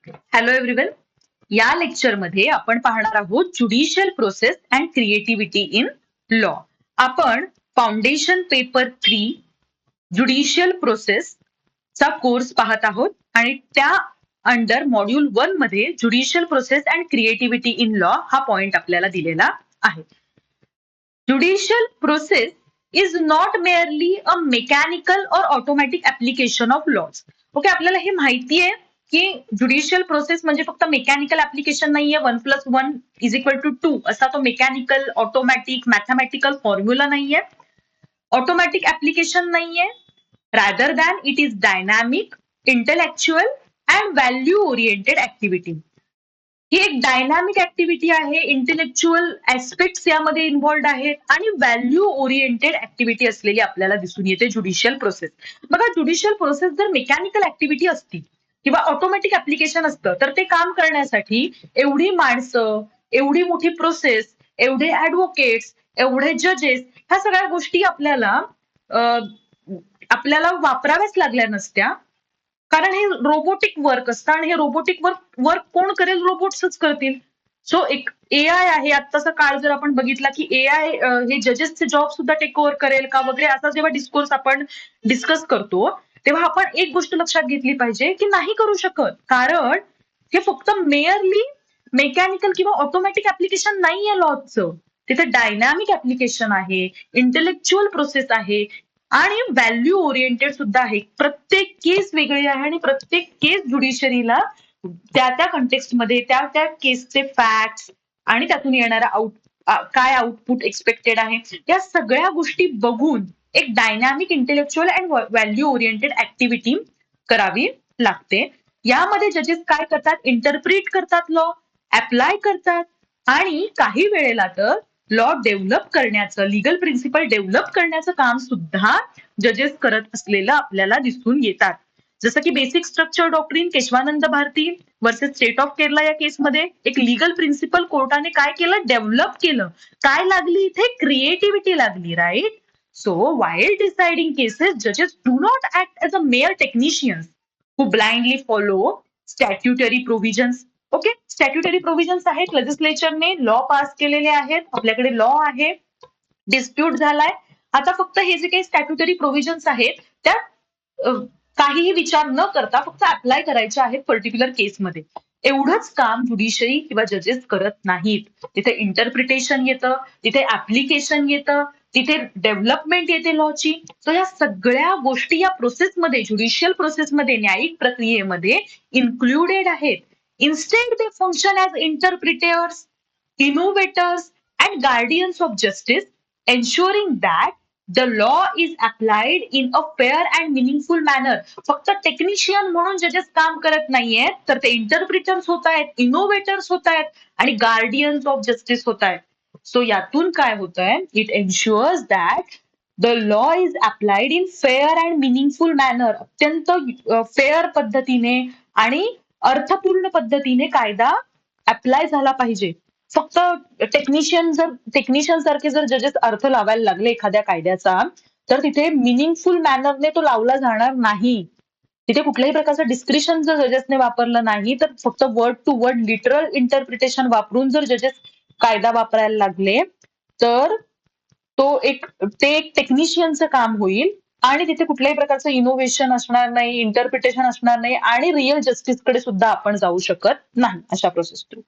Hello everyone. या लेक्चरमध्ये आपण पाहणार आहोत judicial process and creativity in law. आपण फाउंडेशन पेपर 3 ज्युडिशियल प्रोसेस चा कोर्स पाहत आहोत आणि त्या अंडर मॉड्यूल 1 मध्ये judicial process and creativity in law हा पॉइंट आपल्याला दिलेला आहे. Judicial process is not merely a mechanical और automatic application of laws. Okay, आपल्याला हे माहिती आहे की ज्युडिशियल प्रोसेस म्हणजे फक्त मेकॅनिकल ऍप्लिकेशन नाहीये. 1+1=2 असा तो मेकॅनिकल, ऑटोमॅटिक, मॅथमॅटिकल फॉर्म्युला नाहीये, ऑटोमॅटिक ऍप्लिकेशन नाहीये. Rather than it is dynamic, intellectual and value oriented activity. ही एक डायनॅमिक ऍक्टिव्हिटी आहे, इंटेलेक्च्युअल ऍस्पेक्ट्स यामध्ये इन्व्हॉल्ड आहेत आणि व्हॅल्यू ओरिएंटेड ऍक्टिव्हिटी असलेली आपल्याला दिसून येते ज्युडिशियल प्रोसेस. बघा, ज्युडिशियल प्रोसेस जर मेकॅनिकल ऍक्टिव्हिटी असती किंवा ऑटोमॅटिक ऍप्लिकेशन असतं तर ते काम करण्यासाठी एवढी माणसं, एवढी मोठी प्रोसेस, एवढे ऍडव्होकेट्स, एवढे जजेस, ह्या सगळ्या गोष्टी आपल्याला वापराव्याच लागल्या नसत्या. कारण हे रोबोटिक वर्क असतं आणि हे रोबोटिक वर्क कोण करेल? रोबोट्सच करतील. सो एक एआय आहे. आत्ताचा काळ जर आपण बघितला की एआय हे जजेसचे जॉब सुद्धा टेक ओव्हर करेल का वगैरे, असा जेव्हा डिस्कोर्स आपण डिस्कस करतो तेव्हा आपण एक गोष्ट लक्षात घेतली पाहिजे की नाही करू शकत. कारण हे फक्त मेअरली मेकॅनिकल किंवा ऑटोमॅटिक ऍप्लिकेशन नाहीये लॉजचं. तिथे डायनॅमिक ऍप्लिकेशन आहे, इंटेलेक्च्युअल प्रोसेस आहे आणि व्हॅल्यू ओरिएंटेड सुद्धा आहे. प्रत्येक केस वेगळी आहे आणि प्रत्येक केस ज्युडिशरीला त्या त्या कंटेक्स्टमध्ये त्या त्या केसचे फॅक्ट्स आणि त्यातून येणारा काय आउटपुट एक्सपेक्टेड आहे, या सगळ्या गोष्टी बघून एक dynamic, intellectual and value oriented activity करावी लागते. यामध्ये जजेस काय करतात? इंटरप्रिट करतात, लॉ अप्लाय करतात आणि काही वेळेला तर लॉ डेव्हलप करण्याचं, लिगल प्रिन्सिपल डेव्हलप करण्याचं काम सुद्धा जजेस करत असलेलं आपल्याला दिसून येतात. जसं की basic structure doctrine Kesavananda Bharati versus state of Kerala या केसमध्ये एक लिगल प्रिन्सिपल कोर्टाने काय केलं? डेव्हलप केलं. काय लागली इथे? क्रिएटिव्हिटी लागली, right? So, while deciding cases, judges do not act as a mere technicians who blindly follow statutory provisions. Okay, statutory provisions आहेत, लेजिस्लेचरने लॉ पास केलेले आहेत, आपल्याकडे लॉ आहे, डिस्प्यूट झालाय. आता फक्त हे जे काही स्टॅट्युटरी प्रोव्हिजन्स आहेत त्या काहीही विचार न करता फक्त अप्लाय करायचे आहेत पर्टिक्युलर केसमध्ये. एवढंच काम ज्युडिशरी किंवा जजेस करत नाहीत. तिथे इंटरप्रिटेशन येतं, तिथे ऍप्लिकेशन येतं, तिथे डेव्हलपमेंट येते लॉची. सो या सगळ्या गोष्टी या प्रोसेसमध्ये, ज्युडिशियल प्रोसेसमध्ये, न्यायिक प्रक्रियेमध्ये इन्क्लुडेड आहेत. Instead they function as interpreters, innovators and guardians of justice, ensuring that the law is applied in a fair and meaningful manner. फक्त टेक्निशियन म्हणून जजेस काम करत नाहीयेत, तर ते इंटरप्रिटर्स होत आहेत, इनोव्हेटर्स होत आहेत आणि गार्डियन्स ऑफ जस्टिस होत आहेत. सो यातून काय होतंय? It ensures that the law is applied in fair and meaningful manner. अत्यंत फेअर पद्धतीने आणि अर्थपूर्ण पद्धतीने कायदा अप्लाय झाला पाहिजे. फक्त टेक्निशियन सारखे जर जजेस अर्थ लावायला लागले एखाद्या कायद्याचा, तर तिथे मिनिंगफुल मॅनरने तो लावला जाणार नाही. तिथे कुठल्याही प्रकारचं डिस्क्रिशन जर जजेसने वापरलं नाही, तर फक्त word to word literal interpretation वापरून जर जजेस कायदा वापरायला लागले तर ते एक टेक्निशियनचं काम होईल आणि तिथे कुठल्याही प्रकारचं इनोव्हेशन असणार नाही, इंटरप्रिटेशन असणार नाही आणि रिअल जस्टिसकडे सुद्धा आपण जाऊ शकत नाही अशा process through.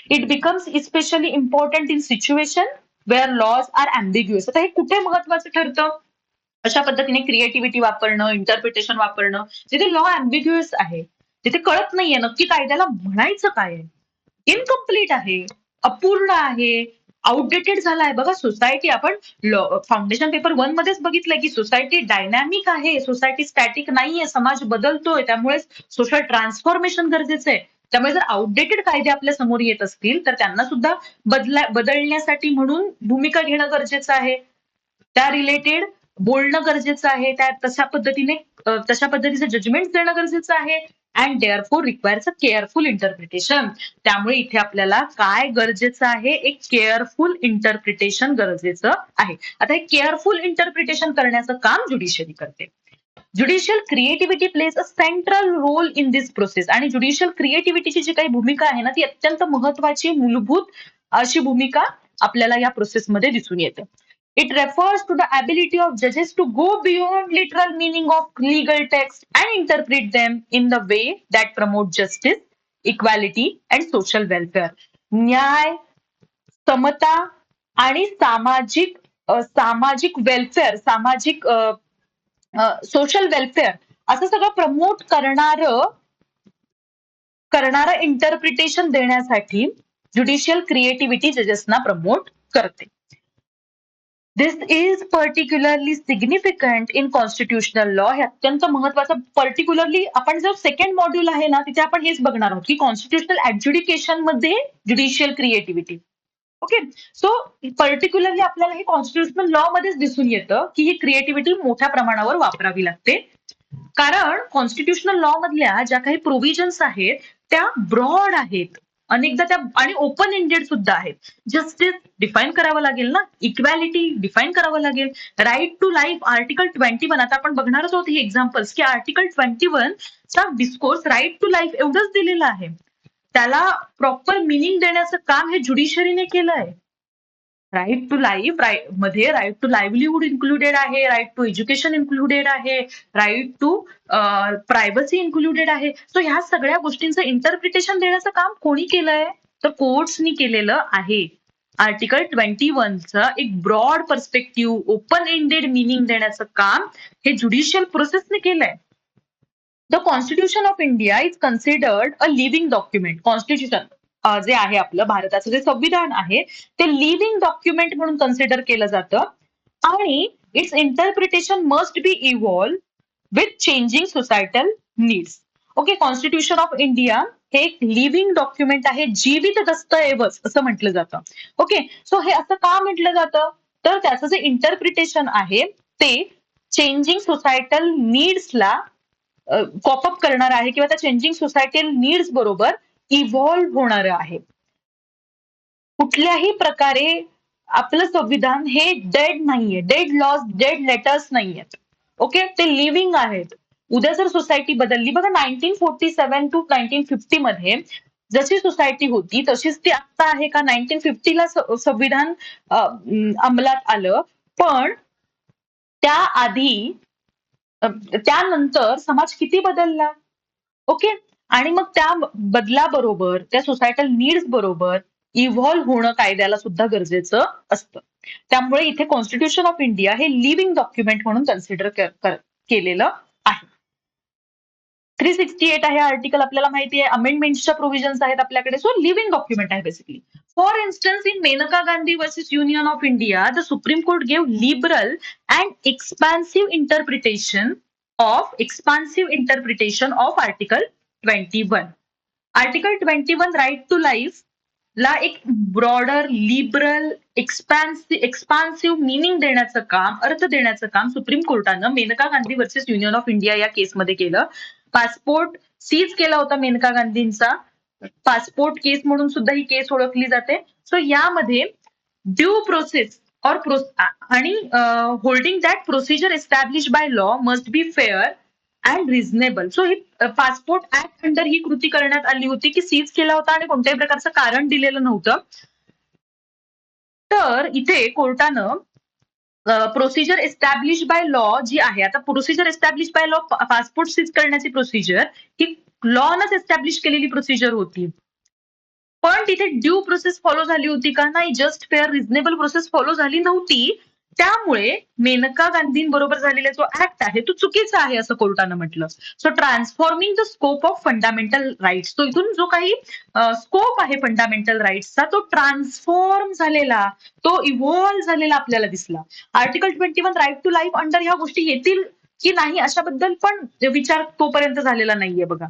It becomes especially important in situation where laws are ambiguous. आता हे कुठे महत्वाचं ठरतं? अशा पद्धतीने क्रिएटिव्हिटी वापरणं, इंटरप्रिटेशन वापरणं, जिथे लॉ अँबिग्युअस आहे, जिथे कळत नाहीये नक्की कायद्याला म्हणायचं काय आहे, इनकम्प्लीट आहे, अपूर्ण आहे, आउटडेटेड झालाय. बघा, सोसायटी आपण फाउंडेशन पेपर 1 मध्येच बघितलंय की सोसायटी डायनॅमिक आहे, सोसायटी स्टॅटिक नाहीये, समाज बदलतोय, त्यामुळे सोशल ट्रान्सफॉर्मेशन गरजेचं आहे. त्यामुळे जर आउटडेटेड कायदे आपल्या समोर येत असतील तर त्यांना सुद्धा बदलण्यासाठी म्हणून भूमिका घेणं गरजेचं आहे, त्या रिलेटेड बोलणं गरजेचं आहे, त्या तशा पद्धतीचं जजमेंट देणं गरजेचं आहे. And therefore requires a careful interpretation. त्यामुळे इथे आपल्याला काय गरजेचं आहे? एक केअरफुल इंटरप्रिटेशन गरजेचं आहे. आता हे केअरफुल इंटरप्रिटेशन करण्याचं काम ज्युडिशरी करते. Judicial creativity plays a central role in this process. आणि ज्युडिशियल क्रिएटिव्हिटीची जी काही भूमिका आहे ना ती अत्यंत महत्वाची मूलभूत अशी भूमिका आपल्याला या प्रोसेसमध्ये दिसून येते. It refers to the ability of judges to go beyond literal meaning of legal text and interpret them in the way that promote justice, equality and social welfare. न्याय, समता आणि सामाजिक वेलफेअर, सोशल वेलफेअर असं सगळं promote करणारं interpretation देण्यासाठी judicial creativity जजेसना promote करते. This is particularly significant in constitutional law. हे अत्यंत महत्वाचं, पर्टिक्युलरली आपण जर सेकंड मॉड्यूल आहे ना तिथे आपण हेच बघणार आहोत की कॉन्स्टिट्युशनल ऍडज्युडिकेशन मध्ये judicial creativity. Okay, so particularly आपल्याला हे कॉन्स्टिट्युशनल लॉ मध्येच दिसून येतं की ही क्रिएटिव्हिटी मोठ्या प्रमाणावर वापरावी लागते. कारण कॉन्स्टिट्युशनल लॉ मधल्या ज्या काही प्रोव्हिजन्स आहेत त्या ब्रॉड आहेत, अनेकदा त्या आणि ओपन एंडेड सुद्धा आहेत. जस्टिस डिफाईन करावं लागेल ना, इक्वॅलिटी डिफाईन करावं लागेल, राईट टू लाईफ आर्टिकल 21, आता आपण बघणारच आहोत ही एक्झाम्पल्स की आर्टिकल 21 चा डिस्कोर्स राईट टू लाईफ एवढंच दिलेलं आहे. त्याला प्रॉपर मिनिंग देण्याचं काम हे ज्युडिशरीने केलं आहे. राईट टू लाईफ मध्ये राईट टू लाईव्हलीहूड इन्क्लुडेड आहे, राईट टू एज्युकेशन इन्क्लुडेड आहे, राईट टू प्रायव्हसी इन्क्लुडेड आहे. सो ह्या सगळ्या गोष्टींचं इंटरप्रिटेशन देण्याचं काम कोणी केलंय तर कोर्ट्सनी केलेलं आहे. आर्टिकल 21चं एक broad perspective, open ended meaning देण्याचं काम हे ज्युडिशियल प्रोसेसने केलंय. The constitution of India is considered a living document. Constitution जे आहे आपलं भारताचं जे संविधान आहे ते लिव्हिंग डॉक्युमेंट म्हणून कन्सिडर केलं जातं आणि it's interpretation must be evolve with changing societal needs. Okay, constitution of India हे एक लिव्हिंग डॉक्युमेंट आहे, जीवित दस्तऐवज असं म्हटलं जातं. ओके, सो हे असं का म्हटलं जातं तर त्याचं जे इंटरप्रिटेशन आहे ते चेंजिंग सोसायटल नीड्सला कॉपअप करणार आहे किंवा त्या चेंजिंग सोसायटल नीड्स बरोबर इव्हॉल्व्ह होणार आहे. कुठल्याही प्रकारे आपलं संविधान हे डेड नाहीये, डेड लॉज, डेड लेटर्स नाहीयेत. ओके, ते लिव्हिंग आहेत. उद्या जर सोसायटी बदलली, बघा 1947 टू 1950 मध्ये जशी सोसायटी होती तशीच ती आता आहे का? 1950ला संविधान अंमलात आलं, पण त्याआधी त्यानंतर समाज किती बदलला. ओके, आणि मग त्या बदलाबरोबर त्या सोसायटल नीड्स बरोबर इव्हॉल्व्ह होणं कायद्याला सुद्धा गरजेचं असतं. त्यामुळे इथे कॉन्स्टिट्यूशन ऑफ इंडिया हे लिव्हिंग डॉक्युमेंट म्हणून कन्सिडर केलेलं आहे. 368 आहे आर्टिकल, आपल्याला माहिती आहे. अमेंडमेंटच्या प्रोव्हिजन्स आहेत आपल्याकडे. सो लिव्हिंग डॉक्युमेंट आहे basically. For instance, in Maneka Gandhi versus union of India, the supreme court gave liberal and expansive interpretation of article 21. Article 21 right to life ला एक ब्रॉडर, लिबरल, एक्सपान्सिव्ह मिनिंग देण्याचं काम, अर्थ देण्याचं काम सुप्रीम कोर्टानं Maneka Gandhi versus union of India या केसमध्ये केलं. पासपोर्ट सीज केला होता मेनका गांधींचा, पासपोर्ट केस म्हणून सुद्धा ही केस ओळखली जाते. सो यामध्ये ड्यू प्रोसेस आणि holding that procedure establish by law must be fair and reasonable. So ही पासपोर्ट ऍक्ट अंडर ही कृती करण्यात आली होती की सीज केला होता आणि कोणत्याही प्रकारचं कारण दिलेलं नव्हतं. तर इथे कोर्टानं प्रोसिजर एस्टॅब्लिश बाय लॉ जी आहे, आता procedure establish by law, passport seize करण्याची प्रोसिजर ही लॉनच एस्टॅब्लिश केलेली प्रोसिजर होती, पण तिथे ड्यू प्रोसेस फॉलो झाली होती का? नाही. Just fair reasonable process follow झाली नव्हती. त्यामुळे मेनका गांधींबरोबर झालेला जो ऍक्ट आहे तो चुकीचा आहे असं कोर्टानं म्हटलं. So transforming the scope of fundamental rights, तो इथून जो काही स्कोप आहे फंडामेंटल राईट्सचा तो ट्रान्सफॉर्म झालेला, तो इव्हॉल्व्ह झालेला आपल्याला दिसला. Article 21 right to life under ह्या गोष्टी येतील की नाही अशाबद्दल पण विचार तोपर्यंत झालेला नाहीये बघा.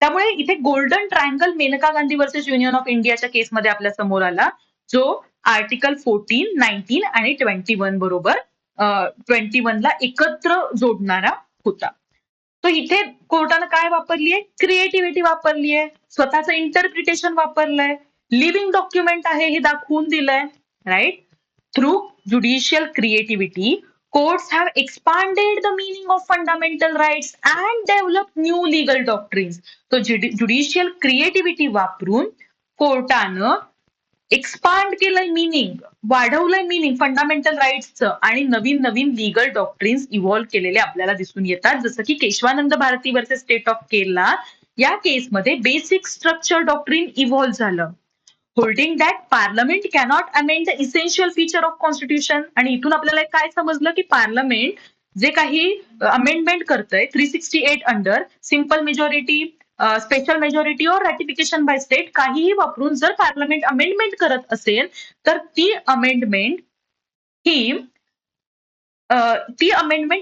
त्यामुळे इथे golden triangle Maneka Gandhi versus union of इंडियाच्या केसमध्ये आपल्या समोर आला, जो आर्टिकल 14, 19 आणि 21 बरोबर 21 ला एकत्र जोडणारा होता. तो इथे कोर्टानं काय वापरलीये? क्रिएटिव्हिटी वापरलीये, स्वतःचं इंटरप्रिटेशन वापरलंय, लिव्हिंग डॉक्युमेंट आहे हे दाखवून दिलंय. Right, through judicial creativity Courts have expanded the meaning of fundamental rights and developed new legal doctrines. So judicial creativity वापरून कोर्टानं एक्सपांड केलंय मिनिंग, वाढवलंय मिनिंग फंडामेंटल राईट्सचं आणि नवीन नवीन लिगल डॉक्ट्रिन्स इव्हॉल्व्ह केलेले आपल्याला दिसून येतात. जसं की Kesavananda Bharati versus state of Kerala या केसमध्ये बेसिक स्ट्रक्चर डॉक्ट्रिन इव्हॉल्व्ह झालं. Holding that parliament cannot amend the essential feature of constitution. आणि इथून आपल्याला काय समजलं की पार्लमेंट जे काही अमेंडमेंट करतंय 368 under simple majority, special majority और रॅटिफिकेशन बाय स्टेट काहीही वापरून जर पार्लमेंट अमेंडमेंट करत असेल तर ती अमेंडमेंट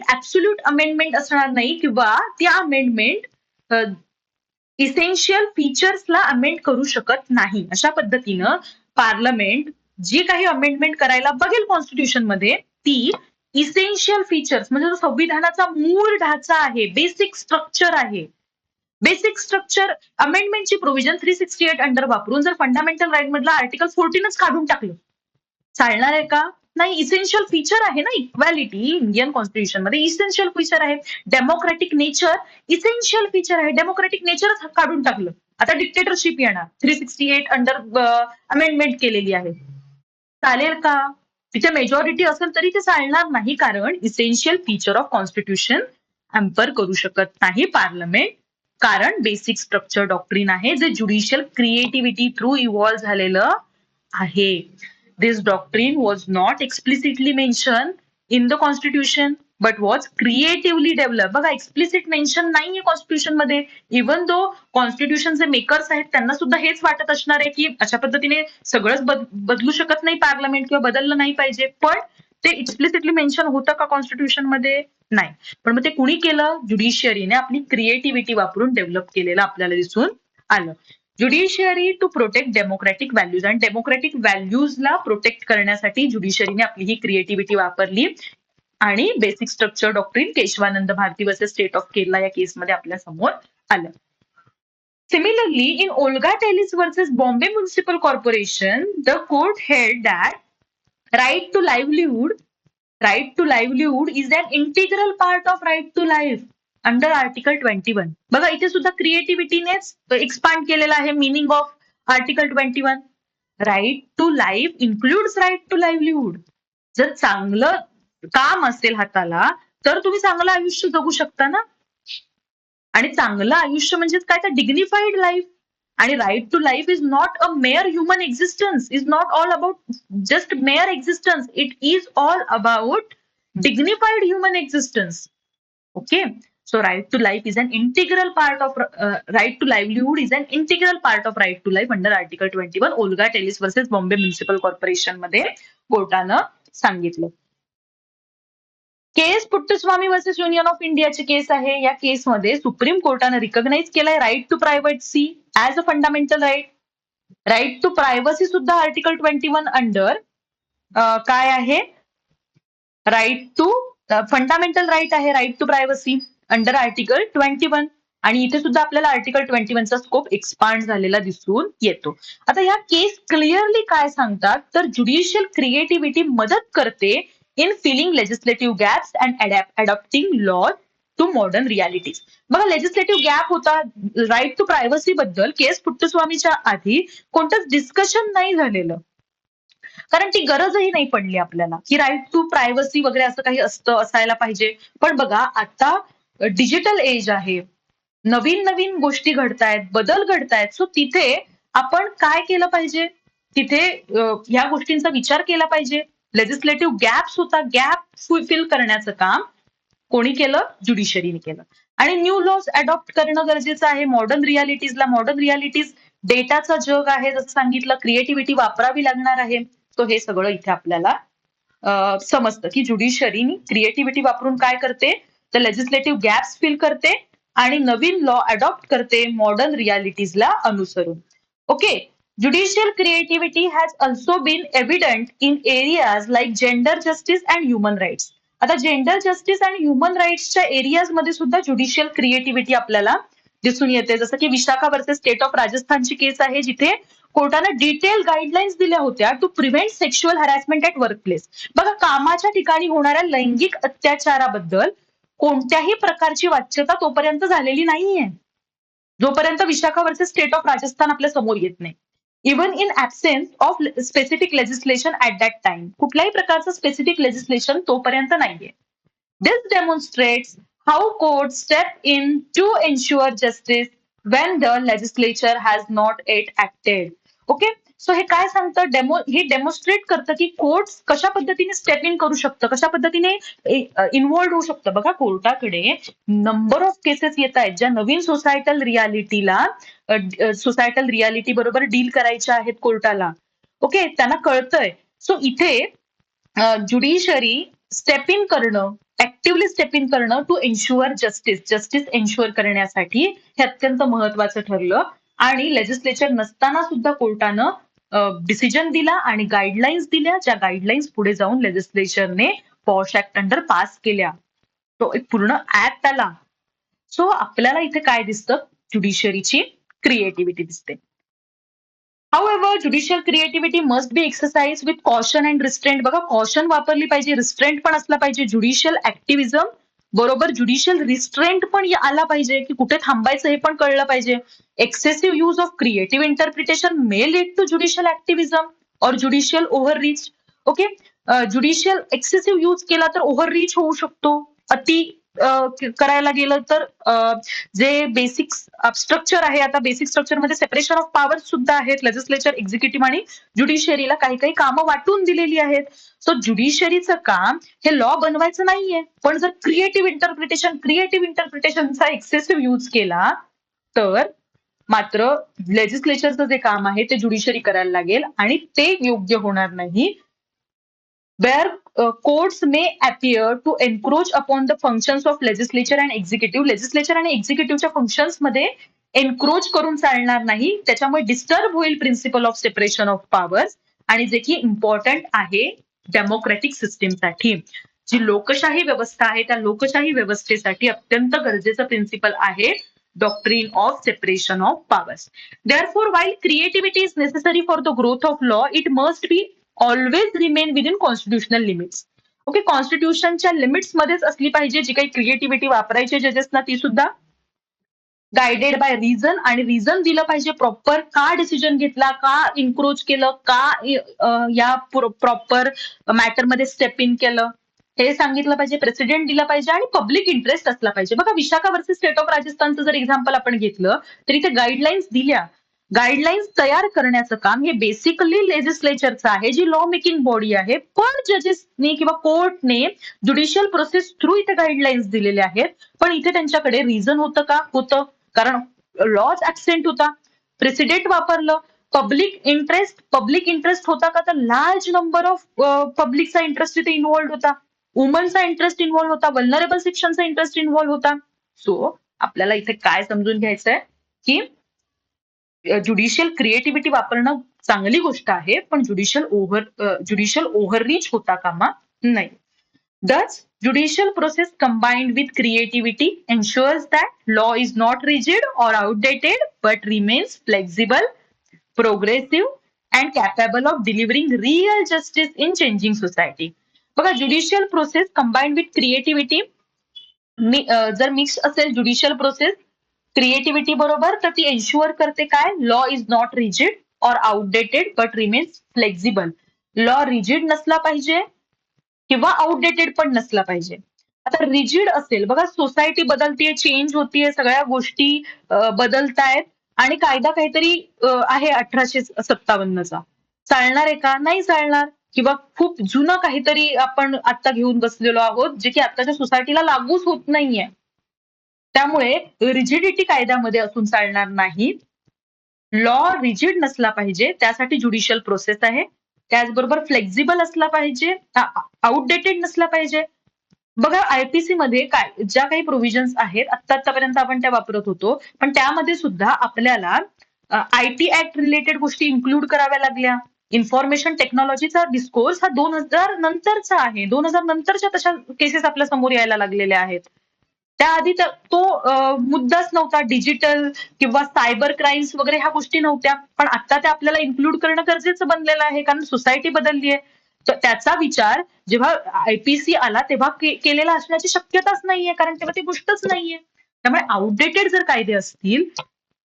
ऍब्सोल्यूट अमेंडमेंट असणार नाही किंवा ती अमेंडमेंट इसेन्शियल फीचर्सला अमेंड करू शकत नाही. अशा पद्धतीनं पार्लमेंट जी काही अमेंडमेंट करायला बघेल कॉन्स्टिट्यूशन मध्ये ती इसेन्शियल फीचर्स म्हणजे जो संविधानाचा मूळ ढाचा आहे, बेसिक स्ट्रक्चर आहे, बेसिक स्ट्रक्चर अमेंडमेंटची प्रोव्हिजन 368 अंडर वापरून जर फंडामेंटल राईट मधला आर्टिकल 14च काढून टाकलं चालणार आहे का? नाही. इसेन्शियल फीचर आहे ना इक्वॅलिटी, इंडियन कॉन्स्टिट्यूशन मध्ये इसेन्शियल फीचर आहे. डेमोक्रॅटिक नेचर इसेन्शियल फीचर आहे. डेमोक्रॅटिक नेचरच काढून टाकलं, आता डिक्टेटरशिप येणार. 368 अंडर अमेंडमेंट केलेली आहे, चालेल का? तिथे मेजॉरिटी असेल तरी ते चालणार नाही, कारण इसेन्शियल फीचर ऑफ कॉन्स्टिट्यूशन अँपर करू शकत नाही पार्लमेंट, कारण बेसिक स्ट्रक्चर डॉक्ट्रिन आहे जे ज्युडिशियल क्रिएटिव्हिटी थ्रू इव्हॉल्व्ह झालेलं आहे. This doctrine was not explicitly mentioned in the constitution but was creatively developed. बघा, एक्सप्लिसिट मेन्शन नाहीये कॉन्स्टिट्यूशन मध्ये. इव्हन दो कॉन्स्टिट्यूशनचे मेकर्स आहेत त्यांना सुद्धा हेच वाटत असणार आहे की अशा पद्धतीने सगळंच बदलू शकत नाही पार्लमेंट किंवा बदललं नाही पाहिजे, पण ते एक्सप्लिसिटली मेन्शन होतं का कॉन्स्टिट्यूशन मध्ये? नाही. पण मग ते कुणी केलं? ज्युडिशियरीने आपली क्रिएटिव्हिटी वापरून डेव्हलप केलेलं आपल्याला दिसून आलं. Judiciary to protect democratic values, आणि डेमोक्रॅटिक व्हॅल्यूजला प्रोटेक्ट करण्यासाठी ज्युडिशियरीने आपली ही क्रिएटिव्हिटी वापरली आणि basic structure doctrine Kesavananda Bharati versus state of Kerala या केसमध्ये आपल्या समोर आलं. Similarly in Olga Tellis versus Bombay municipal corporation the court held that right to livelihood is an integral part of right to life under article 21. बघा, इथे सुद्धा क्रिएटिव्हिटीनेच एक्सपांड केलेला आहे meaning of article 21. Right to life includes right to livelihood. जर चांगलं काम असेल हाताला तर तुम्ही चांगलं आयुष्य जगू शकता ना, आणि चांगलं आयुष्य म्हणजे काय तर डिग्निफाईड लाईफ. आणि right to life is not a mere human existence, is not all about just mere existence, it is all about dignified human existence. Okay. So right to life is an integral part of right to livelihood is an integral part of right to life under Article 21. Olga Tellis versus Bombay municipal corporation मध्ये कोर्टानं सांगितलं. Case Puttaswamy versus union of इंडियाची case आहे. या केसमध्ये supreme कोर्टानं recognise केलाय right to privacy as a fundamental right. Right to privacy सुद्धा आर्टिकल 21 अंडर काय आहे? राईट टू फंडामेंटल राईट आहे, right to privacy under article 21. आणि इथे सुद्धा आपल्याला आर्टिकल 21 चा स्कोप एक्सपांड झालेला दिसून येतो. आता या केस क्लिअरली काय सांगतात तर ज्युडिशियल क्रिएटिव्हिटी मदत करते in filling legislative gaps and adopting law to modern realities. बघा, लेजिस्लेटिव्ह गॅप होता राईट टू प्रायव्हसी बद्दल केस पुट्टस्वामीच्या आधी कोणतंच डिस्कशन नाही झालेलं, कारण ती गरजही नाही पडली आपल्याला की राईट टू प्रायव्हसी वगैरे असं काही असायला पाहिजे. पण बघा, आता डिजिटल एज आहे, नवीन नवीन गोष्टी घडतायत, बदल घडतायत. सो तिथे आपण काय केलं पाहिजे? तिथे ह्या गोष्टींचा विचार केला पाहिजे. लेजिस्लेटिव्ह गॅप्स होता, गॅप फुलफिल करण्याचं काम कोणी केलं? ज्युडिशरीने केलं. आणि न्यू लॉज अडॉप्ट करणं गरजेचं आहे मॉडर्न रियालिटीजला. मॉडर्न रियालिटीज डेटाचं जग आहे, जसं सांगितलं, क्रिएटिव्हिटी वापरावी लागणार आहे. तो हे सगळं इथे आपल्याला समजतं की ज्युडिशरीनी क्रिएटिव्हिटी वापरून काय करते तर लेजिस्लेटिव्ह गॅप्स फिल करते आणि नवीन लॉ अडॉप्ट करते मॉडर्न रियालिटीजला अनुसरून. Okay. Judicial creativity has also been evident in areas like gender justice and human rights. आता जेंडर जस्टिस आणि ह्युमन राईट्सच्या एरियाज मध्ये सुद्धा ज्युडिशियल क्रिएटिव्हिटी आपल्याला दिसून येते. जसं की विशाखा वर्सेस स्टेट ऑफ राजस्थानची केस आहे, जिथे कोर्टाने डिटेल गाईडलाईन्स दिल्या होत्या to prevent sexual harassment at workplace. बघा, कामाच्या ठिकाणी होणाऱ्या लैंगिक अत्याचाराबद्दल कोणत्याही प्रकारची वाच्यता तोपर्यंत झालेली नाहीये, जोपर्यंत Vishakha versus state of Rajasthan आपल्या समोर येत नाही. Even in absence of specific legislation at that time, कुठल्याही प्रकारचं स्पेसिफिक लेजिस्लेशन तोपर्यंत नाहीये. This demonstrates how court step in to ensure justice when the legislature has not yet acted. Okay, so हे काय सांगतं, हे डेमॉन्स्ट्रेट करतं की कोर्ट कशा पद्धतीने स्टेप इन करू शकतं, कशा पद्धतीने इन्व्हॉल्व्ह होऊ शकतं. बघा, कोर्टाकडे नंबर ऑफ केसेस येत आहेत ज्या नवीन सोसायटल रियालिटी बरोबर डील करायच्या आहेत कोर्टाला. ओके, त्यांना कळतंय. सो इथे ज्युडिशरी स्टेप इन करणं, ऍक्टिव्हली स्टेप इन करणं टू एन्श्युअर जस्टिस एन्श्युअर करण्यासाठी हे अत्यंत महत्वाचं ठरलं. आणि लेजिस्लेचर नसताना सुद्धा कोर्टानं डिसिजन दिला आणि गाईडलाईन्स दिल्या, ज्या गाईडलाईन्स पुढे जाऊन लेजिस्लेचरने पॉश ऍक्ट अंडर पास केल्या. तो एक पूर्ण ऍक्ट आला. सो आपल्याला इथे काय दिसतं, ज्युडिशरीची क्रिएटिव्हिटी दिसते. However, judicial creativity must be exercised with caution and restraint. बघा, कॉशन वापरली पाहिजे, रिस्ट्रेंट पण असला पाहिजे. ज्युडिशियल ऍक्टिव्हिजम बरोबर ज्युडिशियल रिस्ट्रेंट पण आला पाहिजे, की कुठे थांबायचं हे पण कळलं पाहिजे. Excessive use of creative interpretation may lead to judicial activism और judicial overreach. Okay, judicial excessive use केला तर ओव्हररीच होऊ शकतो. अति करायला गेलं तर जे बेसिक स्ट्रक्चर आहे, आता बेसिक स्ट्रक्चरमध्ये सेपरेशन ऑफ पॉवर्स सुद्धा आहेत. लेजिस्लेचर, एक्झिक्युटिव्ह आणि ज्युडिशियरीला काही काही कामं वाटून दिलेली आहेत. सो ज्युडिशरीचं काम हे लॉ बनवायचं नाहीये, पण जर क्रिएटिव्ह इंटरप्रिटेशनचा एक्सेसिव्ह यूज केला तर मात्र लेजिस्लेचरचं जे काम आहे ते ज्युडिशरी करायला लागेल आणि ते योग्य होणार नाही. Where courts may appear to encroach upon the functions of legislature and executive. Legislature आणि एक्झिक्युटिव्हच्या फंक्शन्स मध्ये एनक्रोच करून चालणार नाही, त्याच्यामुळे डिस्टर्ब होईल principle of separation of powers. आणि जे की इम्पॉर्टंट आहे डेमोक्रेटिक सिस्टीमसाठी, जी लोकशाही व्यवस्था आहे त्या लोकशाही व्यवस्थेसाठी अत्यंत गरजेचं प्रिन्सिपल आहे doctrine of separation of powers. Therefore, while creativity is necessary for the growth of law, it must be always remain within constitutional limits. Okay, कॉन्स्टिट्यूशनच्या लिमिट्स मध्येच असली पाहिजे. जी काही क्रिएटिव्हिटी वापरायची जजेसना ती सुद्धा गायडेड बाय रिझन, आणि रिझन दिलं पाहिजे प्रॉपर. का डिसिजन घेतला, का इन्क्रोच केलं, का या प्रॉपर मॅटरमध्ये स्टेप इन केलं हे सांगितलं पाहिजे. प्रेसिडेंट दिला पाहिजे आणि पब्लिक इंटरेस्ट असला पाहिजे. बघा, विशाखा वर्सेस स्टेट ऑफ राजस्थानचं जर एक्झाम्पल आपण घेतलं तर इथे गाईडलाईन्स दिल्या. गाईडलाईन्स तयार करण्याचं काम हे बेसिकली लेजिस्लेचरचं आहे, जी लॉ मेकिंग बॉडी आहे. पण जजेसने किंवा कोर्टने ज्युडिशियल प्रोसेस थ्रू इथे गाईडलाईन्स दिलेले आहेत. पण इथे त्यांच्याकडे रिझन होतं का? होतं, कारण लॉज ऍब्सेंट होता. प्रेसिडेंट वापरलं. पब्लिक इंटरेस्ट होता का? तर लार्ज नंबर ऑफ पब्लिकचा इंटरेस्ट इथे इन्व्हॉल्ड होता. वुमनचा इंटरेस्ट इन्व्हॉल्व होता. वल्नरेबल सेक्शनचा इंटरेस्ट इन्व्हॉल्व होता. सो आपल्याला इथे काय समजून घ्यायचंय की ज्युडिशियल क्रिएटिव्हिटी वापरणं चांगली गोष्ट आहे, पण ज्युडिशियल ओव्हररीच होता कामा नाही. Thus, judicial process combined with creativity ensures that law is not rigid or outdated but remains flexible, progressive and capable of delivering real justice in changing society. बघा, ज्युडिशियल प्रोसेस कंबाईन्ड विथ क्रिएटिव्हिटी, जर mix असेल judicial process creativity बरोबर, तर ती ensure करते काय? Law is not rigid और outdated but remains flexible. Law rigid नसला पाहिजे किंवा आउटडेटेड पण नसला पाहिजे. आता रिजिड असेल, बघा सोसायटी बदलतीये, चेंज होतीये, सगळ्या गोष्टी बदलतायत आणि कायदा काहीतरी आहे 1857चा, चालणार आहे का? नाही चालणार. किंवा खूप जुनं काहीतरी आपण आता घेऊन बसलेलो आहोत जे की आताच्या सोसायटीला लागूच होत नाहीये. त्यामुळे रिजिडिटी कायद्यामध्ये असून चालणार नाही. लॉ रिजिड नसला पाहिजे, त्यासाठी ज्युडिशियल प्रोसेस आहे. त्याचबरोबर फ्लेक्झिबल असला पाहिजे, आउटडेटेड नसला पाहिजे. बघा, आयपीसी मध्ये काय ज्या काही प्रोव्हिजन्स आहेत आतापर्यंत आपण त्या वापरत होतो, पण त्यामध्ये सुद्धा आपल्याला आयटी ऍक्ट रिलेटेड गोष्टी इन्क्लूड कराव्या लागल्या. इन्फॉर्मेशन टेक्नॉलॉजीचा डिस्कोर्स हा 2000 नंतरचा आहे. 2000 नंतरच्या तशा केसेस आपल्या समोर यायला लागलेल्या आहेत. त्याआधी तो मुद्दाच नव्हता. डिजिटल किंवा सायबर क्राईम्स वगैरे ह्या गोष्टी नव्हत्या. पण आता त्या आपल्याला इन्क्लूड करणं गरजेचं बनलेलं आहे, कारण सोसायटी बदलली आहे. तर त्याचा विचार जेव्हा आयपीसी आला तेव्हा केलेला असण्याची शक्यताच नाहीये, कारण तेव्हा ती गोष्टच नाहीये. त्यामुळे आउटडेटेड जर कायदे असतील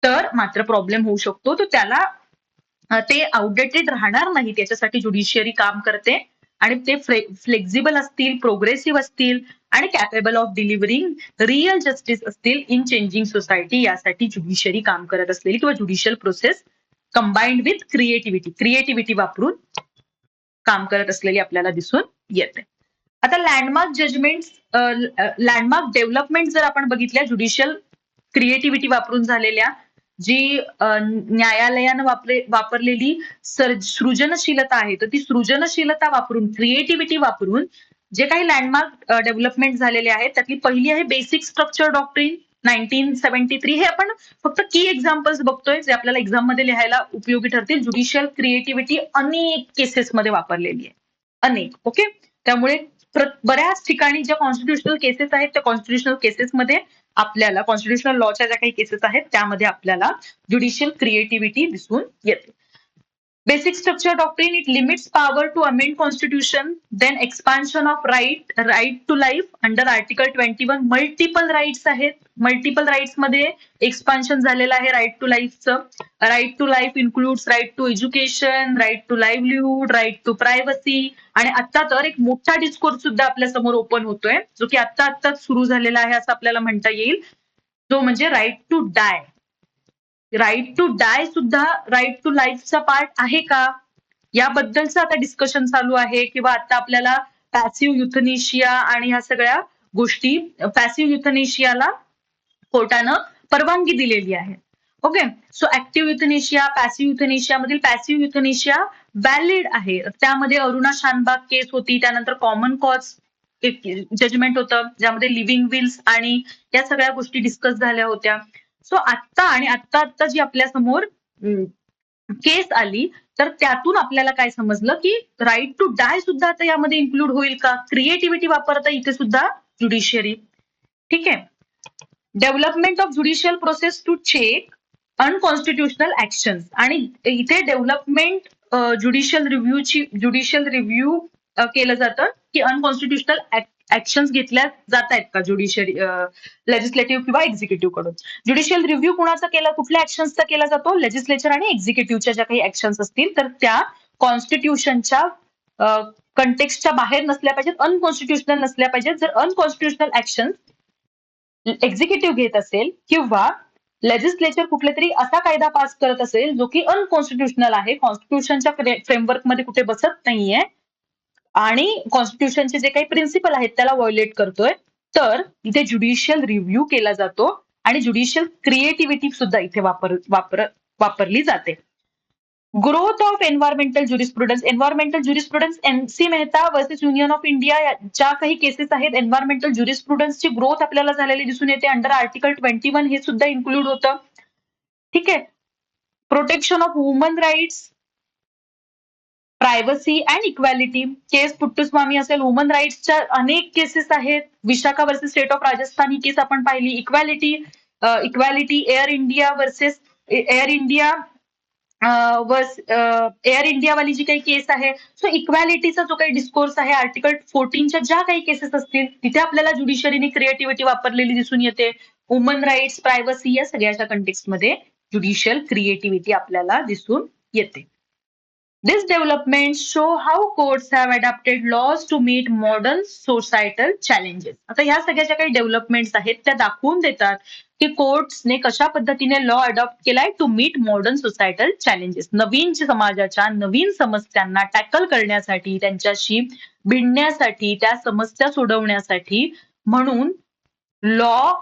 तर मात्र प्रॉब्लेम होऊ शकतो. तर त्याला ते आउटडेटेड राहणार नाही, त्याच्यासाठी ज्युडिशियरी काम करते आणि ते फ्लेक्झिबल असतील, प्रोग्रेसिव्ह असतील आणि capable of delivering real justice असतील इन चेंजिंग सोसायटी, यासाठी ज्युडिशियरी काम करत असलेली किंवा judicial process combined with creativity वापरून काम करत असलेली आपल्याला दिसून येते. आता लँडमार्क जजमेंट, लँडमार्क डेव्हलपमेंट जर आपण बघितल्या ज्युडिशियल क्रिएटिव्हिटी वापरून झालेल्या, जी न्यायालयानं वापरलेली सृजनशीलता आहे, तर ती सृजनशीलता वापरून, क्रिएटिव्हिटी वापरून जे काही लँडमार्क डेव्हलपमेंट झालेले आहेत, त्यातली पहिली आहे बेसिक स्ट्रक्चर डॉक्ट्रिन 1973. हे आपण फक्त की एक्झाम्पल्स बघतोय जे आपल्याला एक्झाम मध्ये लिहायला उपयोगी ठरतील. ज्युडिशियल क्रिएटिव्हिटी अनेक केसेसमध्ये वापरलेली आहे, अनेक. ओके, त्यामुळे बऱ्याच ठिकाणी ज्या कॉन्स्टिट्युशनल केसेस आहेत त्या कॉन्स्टिट्युशनल केसेसमध्ये आपल्याला, कॉन्स्टिट्युशनल लॉच्या ज्या काही केसेस आहेत त्यामध्ये आपल्याला ज्युडिशियल क्रिएटिव्हिटी दिसून येते. Basic structure doctrine, it limits power to amend constitution, then expansion of right to life under article 21. Multiple rights आहेत, मल्टिपल राईट्स मध्ये एक्सपान्शन झालेलं आहे राईट टू लाईफचं. Right to life includes right to education, right to livelihood, right to privacy, आणि आता तर एक मोठा डिस्कोर्स सुद्धा आपल्या समोर ओपन होतोय, जो की आत्ताच सुरू झालेला आहे असं आपल्याला म्हणता येईल, जो म्हणजे right to die. Right to die सुद्धा राईट टू लाईफचा पार्ट आहे का, याबद्दलचं आता डिस्कशन चालू आहे. किंवा आता आपल्याला पॅसिव्ह युथनेशिया आणि ह्या सगळ्या गोष्टी, पॅसिव्ह युथनेशियाला कोर्टानं परवानगी दिलेली आहे. ओके, सो ऍक्टिव्ह युथनेशिया, पॅसिव्ह युथनेशिया मधील पॅसिव्ह युथनेशिया व्हॅलिड आहे. त्यामध्ये अरुणा शानबाग केस होती, त्यानंतर कॉमन कॉज एक जजमेंट होतं ज्यामध्ये लिव्हिंग विल्स आणि या सगळ्या गोष्टी डिस्कस झाल्या होत्या. सो आत्ता आणि आत्ता जी आपल्या समोर केस आली, तर त्यातून आपल्याला काय समजलं की राईट टू डाय सुद्धा आता यामध्ये इन्क्लूड होईल का, क्रिएटिव्हिटी वापरता इथे सुद्धा ज्युडिशियरी. ठीक आहे. Development of judicial process to check unconstitutional action, आणि इथे डेव्हलपमेंट ज्युडिशियल रिव्ह्यू केलं जातं की अनकॉन्स्टिट्युशनल ऍक्शन घेतल्या जात आहेत का ज्युडिशियरी, लेजिस्लेटिव्ह किंवा एक्झिक्युटिव्ह कडून. ज्युडिशियल रिव्ह्यू कुणाचा केला, कुठल्या ऍक्शन्सचा केला जातो, लेजिस्लेचर आणि एक्झिक्युटिव्हच्या ज्या काही ऍक्शन्स असतील तर त्या कॉन्स्टिट्यूशनच्या कंटेक्स्टच्या बाहेर नसल्या पाहिजेत, अनकॉन्स्टिट्युशनल नसल्या पाहिजेत. जर अनकॉन्स्टिट्युशनल ऍक्शन एक्झिक्युटिव्ह घेत असेल किंवा लेजिस्लेचर कुठले तरी असा कायदा पास करत असेल जो की अनकॉन्स्टिट्युशनल आहे, कॉन्स्टिट्यूशनच्या फ्रेमवर्कमध्ये कुठे बसत नाहीये आणि कॉन्स्टिट्यूशनचे जे काही प्रिन्सिपल आहेत त्याला व्हायोलेट करतोय, तर इथे ज्युडिशियल रिव्ह्यू केला जातो आणि ज्युडिशियल क्रिएटिव्हिटी सुद्धा इथे वापरली जाते. Growth of environmental jurisprudence. Environmental jurisprudence, NC Mehta versus union of India ज्या काही केसेस आहेत, एन्व्हायरमेंटल ज्युरिस्प्रुडन्सची ग्रोथ आपल्याला झालेली दिसून येते अंडर आर्टिकल 21. हे सुद्धा इन्क्लूड होतं. ठीक आहे. Protection of women rights, privacy and equality. Case Puttaswamy असेल, वुमन राईट्सच्या अनेक केसेस आहेत. Vishakha versus state of Rajasthan ही केस आपण पाहिली. इक्वॅलिटी एअर इंडिया वर्सेस एअर इंडिया एअर इंडिया वाली जी काही केस आहे, सो इक्वॅलिटीचा जो काही डिस्कोर्स आहे आर्टिकल 14च्या ज्या काही केसेस असतील तिथे आपल्याला ज्युडिशियरीने क्रिएटिव्हिटी वापरलेली दिसून येते. वुमन राईट्स, प्रायव्हसी या सगळ्याच्या कंटेक्स्टमध्ये ज्युडिशियल क्रिएटिव्हिटी आपल्याला दिसून येते. These developments show how courts have adapted laws to meet modern societal challenges. आता ह्या सगळ्या ज्या काही डेव्हलपमेंट्स आहेत त्या दाखवून देतात की कोर्ट्सने कशा पद्धतीने लॉ अडॉप्ट केलाय to meet modern societal challenges. नवीन समाजाच्या नवीन समस्यांना टॅकल करण्यासाठी, त्यांच्याशी भिडण्यासाठी, त्या समस्या सोडवण्यासाठी म्हणून लॉ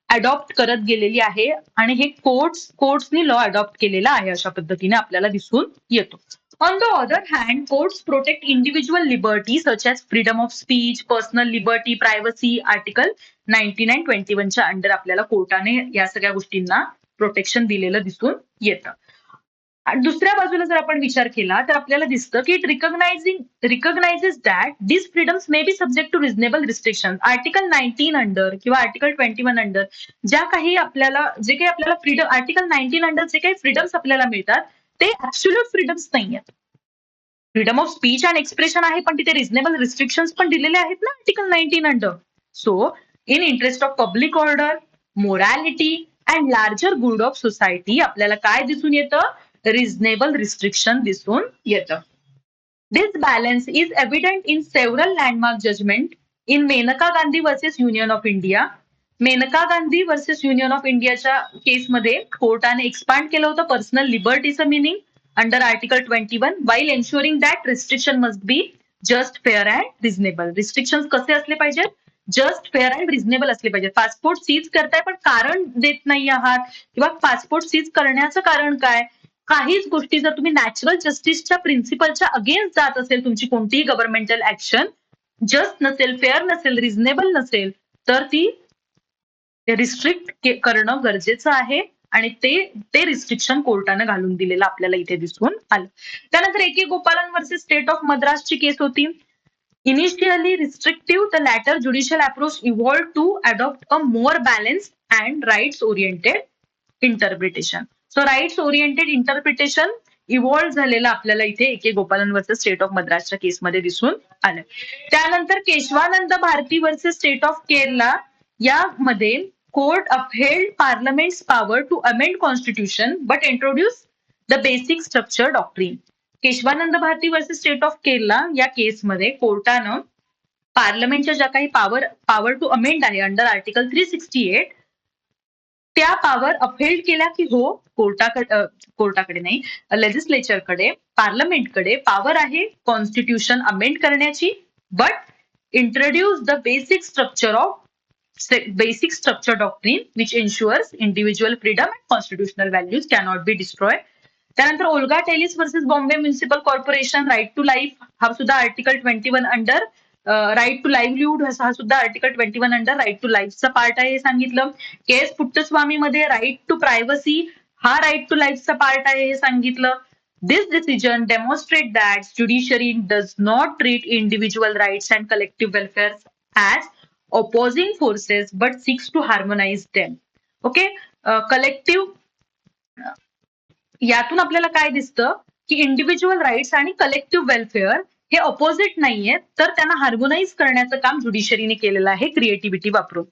अडॉप्ट करत गेलेली आहे आणि हे कोर्ट्सनी लॉ अडॉप्ट केलेला आहे अशा पद्धतीने आपल्याला दिसून येतो. On the other hand, courts protect individual liberty such as freedom of speech, personal liberty, privacy. Article 19 and 21च्या अंडर आपल्याला कोर्टाने या सगळ्या गोष्टींना प्रोटेक्शन दिलेलं दिसून येतं. दुसऱ्या बाजूला जर आपण विचार केला तर आपल्याला दिसतं की it recognises that this freedoms may be subject to reasonable restriction. Article 19 under किंवा आर्टिकल 21 अंडर ज्या काही आपल्याला जे काही आपल्याला फ्रीडम आर्टिकल 19 अंडर जे काही फ्रीडम्स आपल्याला मिळतात ते ऍब्सोल्यूट फ्रीडम्स नाही आहेत. Freedom of speech and expression आहे पण तिथे रिझनेबल रिस्ट्रिक्शन्स पण दिलेले आहेत ना article 19 under. So in interest of public order, morality and larger good of society आपल्याला काय दिसून येतं? रिझनेबल रिस्ट्रिक्शन दिसून येतं. This balance is evident in several landmark judgement in Maneka Gandhi versus union of India. Maneka Gandhi versus union of इंडियाच्या केसमध्ये कोर्टाने expand केलं होतं पर्सनल लिबर्टीचं meaning under article 21 while ensuring that restriction must be just, fair and reasonable. Restriction कसे असले पाहिजेत? Just, fair and reasonable असले पाहिजे. पासपोर्ट सीज करताय पण कारण देत नाही आहात किंवा पासपोर्ट सीज करण्याचं कारण काय? काहीच गोष्टी जर तुम्ही नॅचरल जस्टिसच्या प्रिन्सिपलच्या अगेन्स्ट जात असेल तुमची कोणतीही गव्हर्नमेंटल ऍक्शन जस्ट नसेल, फेअर नसेल, रिझनेबल नसेल तर ती रिस्ट्रिक्ट करणं गरजेचं आहे आणि ते रिस्ट्रिक्शन कोर्टानं घालून दिलेलं आपल्याला इथे दिसून आलं. त्यानंतर A K Gopalan versus state of मद्रासची केस होती. Initially restrictive the later judicial approach evolve to adopt a more balance and rights oriented interpretation. So rights oriented interpretation evolve झालेलं आपल्याला इथे A K Gopalan versus state of मद्रासच्या केसमध्ये दिसून आलं. त्यानंतर Kesavananda Bharati versus state of Kerala यामध्ये court upheld parliament's power to amend constitution but introduce the basic structure doctrine. Kesavananda Bharati versus state of Kerala या केसमध्ये कोर्टानं पार्लमेंटच्या ज्या काही पॉवर टू अमेंड आहे अंडर आर्टिकल 368 त्या पॉवर अपहेल्ड केल्या की हो कोर्टाकडे नाही लेजिस्लेचरकडे पार्लमेंटकडे पॉवर आहे कॉन्स्टिट्यूशन अमेंड करण्याची but introduce the basic structure doctrine which ensures individual freedom and constitutional values cannot be destroy. त्यानंतर Olga Tellis versus Bombay municipal corporation right to life हा सुद्धा article 21 under right to livelihood हा सुद्धा आर्टिकल 21 अंडर राईट टू लाईफचा part आहे हे सांगितलं. K S Puttaswamy मध्ये राईट टू प्रायव्हसी हा राईट टू लाईफचा पार्ट आहे हे सांगितलं. This decision demonstrate that judiciary does not treat individual rights and collective welfare as opposing forces but seeks to harmonize them. ओके, कलेक्टिव्ह यातून आपल्याला काय दिसतं की इंडिव्हिज्युअल राईट्स आणि कलेक्टिव्ह वेलफेअर हे ऑपोजिट नाहीये तर त्यांना हार्मोनाइज करण्याचं काम ज्युडिशरीने केलेलं आहे क्रिएटिव्हिटी वापरून.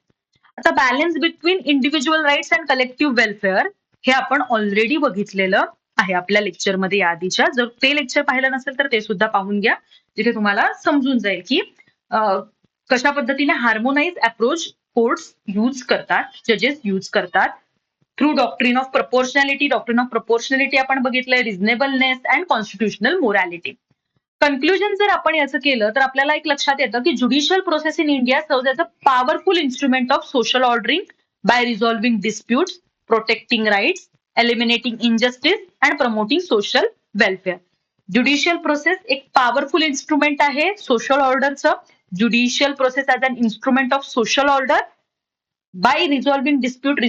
आता balance between individual rights and collective welfare हे आपण ऑलरेडी बघितलेलं आहे आपल्या लेक्चरमध्ये आधीच्या. जर ते लेक्चर पाहिलं नसेल तर ते सुद्धा पाहून घ्या जिथे तुम्हाला समजून जाईल की कशा पद्धतीने हार्मोनाइज अप्रोच कोर्ट्स यूज करतात, जजेस यूज करतात through doctrine of proportionality. Doctrine of proportionality आपण बघितलंय, रिझनेबलनेस अँड कॉन्स्टिट्युशनल मोरॅलिटी. कन्क्लुजन जर आपण याचं केलं तर आपल्याला एक लक्षात येतं की judicial process in India serve as a powerful instrument of social ordering by resolving disputes, protecting rights, eliminating injustice and promoting social welfare. Judicial process एक पॉवरफुल इन्स्ट्रुमेंट आहे सोशल ऑर्डरचं. Judicial process as an instrument of social order by resolving dispute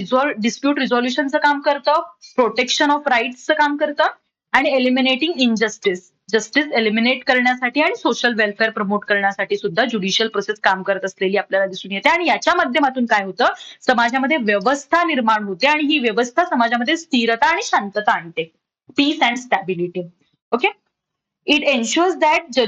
रिझॉल्युशनचं काम करतं, protection of राईट्सचं काम करतं आणि eliminating injustice, justice eliminate करण्यासाठी आणि सोशल वेलफेअर प्रमोट करण्यासाठी सुद्धा ज्युडिशियल प्रोसेस काम करत असलेली आपल्याला दिसून येते. आणि याच्या माध्यमातून काय होतं, समाजामध्ये व्यवस्था निर्माण होते आणि ही व्यवस्था समाजामध्ये स्थिरता आणि शांतता आणते, peace and stability. Okay, it ensures that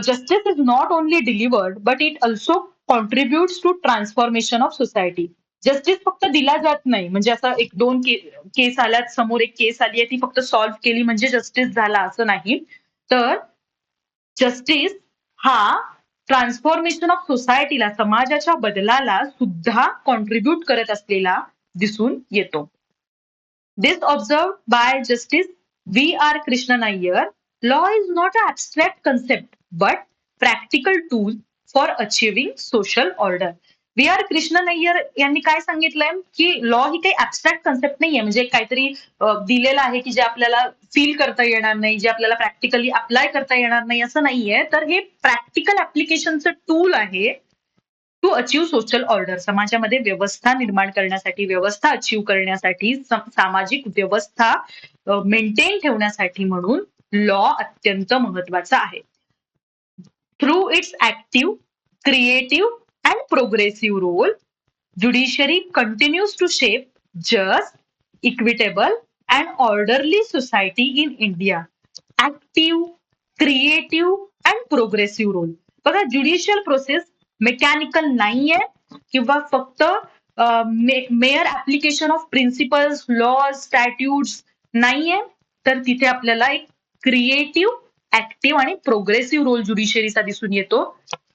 justice is not only delivered but it also contributes to transformation of society. Justice फक्त दिला जात नाही म्हणजे असं एक दोन केस आल्यात समोर, एक केस आली आहे ती फक्त सॉल्व्ह केली म्हणजे जस्टिस झाला असं नाही, तर जस्टिस हा ट्रान्सफॉर्मेशन ऑफ सोसायटीला, समाजाच्या बदलाला सुद्धा कॉन्ट्रीब्युट करत असलेला दिसून येतो. This observe by justice V R Krishnan Iyer, law is not an abstract concept but practical tool for achieving social order. V R Krishnan Iyer यांनी काय सांगितलंय की लॉ ही काही ऍबस्ट्रॅक्ट कन्सेप्ट नाहीये, म्हणजे काहीतरी दिलेलं आहे की जे आपल्याला फील करता येणार नाही, जे आपल्याला प्रॅक्टिकली अप्लाय करता येणार नाही असं नाहीये, तर हे प्रॅक्टिकल ऍप्लिकेशनचं टूल आहे टू अचीव सोशल ऑर्डर, समाजामध्ये व्यवस्था निर्माण करण्यासाठी, व्यवस्था अचीव करण्यासाठी, सामाजिक व्यवस्था मेंटेन ठेवण्यासाठी म्हणून लॉ अत्यंत महत्वाचा आहे. Through its active, creative and progressive role, judiciary continues to shape just, equitable and orderly society in India. Active, creative and progressive role. बघा, ज्युडिशियल प्रोसेस मेकॅनिकल नाहीये किंवा फक्त mere application of principles, laws, statutes नाहीये, तर तिथे आपल्याला एक creative, active आणि प्रोग्रेसिव्ह रोल ज्युडिशरीचा दिसून येतो.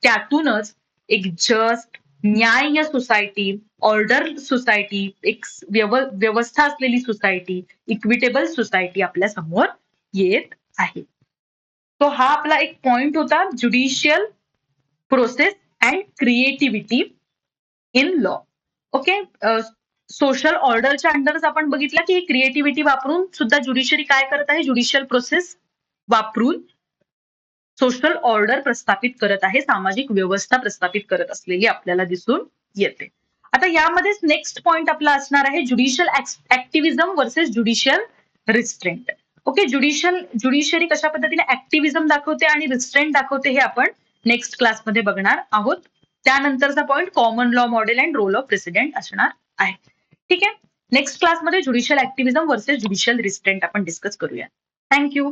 त्यातूनच एक जस्ट, न्याय्य सोसायटी, ऑर्डर सोसायटी, एक व्यवस्था असलेली सोसायटी, इक्विटेबल सोसायटी आपल्या समोर येत आहे. तो हा आपला एक पॉइंट होता, judicial process and creativity in law. Okay, social ऑर्डरच्या अंडरच आपण बघितलं की क्रिएटिव्हिटी वापरून सुद्धा ज्युडिशरी काय करत आहे, ज्युडिशियल प्रोसेस वापरून सोशल ऑर्डर प्रस्थापित करत आहे, सामाजिक व्यवस्था प्रस्थापित करत असलेली आपल्याला दिसून येते. आता यामध्येच नेक्स्ट पॉइंट आपला असणार आहे, judicial activism versus judicial restraint. Okay, judiciary कशा पद्धतीने ऍक्टिव्हिझम दाखवते आणि रिस्ट्रेंट दाखवते हे आपण नेक्स्ट क्लासमध्ये बघणार आहोत. त्यानंतरचा point common law model and role of president असणार आहे. ठीक आहे, नेक्स्ट क्लासमध्ये judicial activism versus judicial restraint आपण डिस्कस करूया. थँक्यू.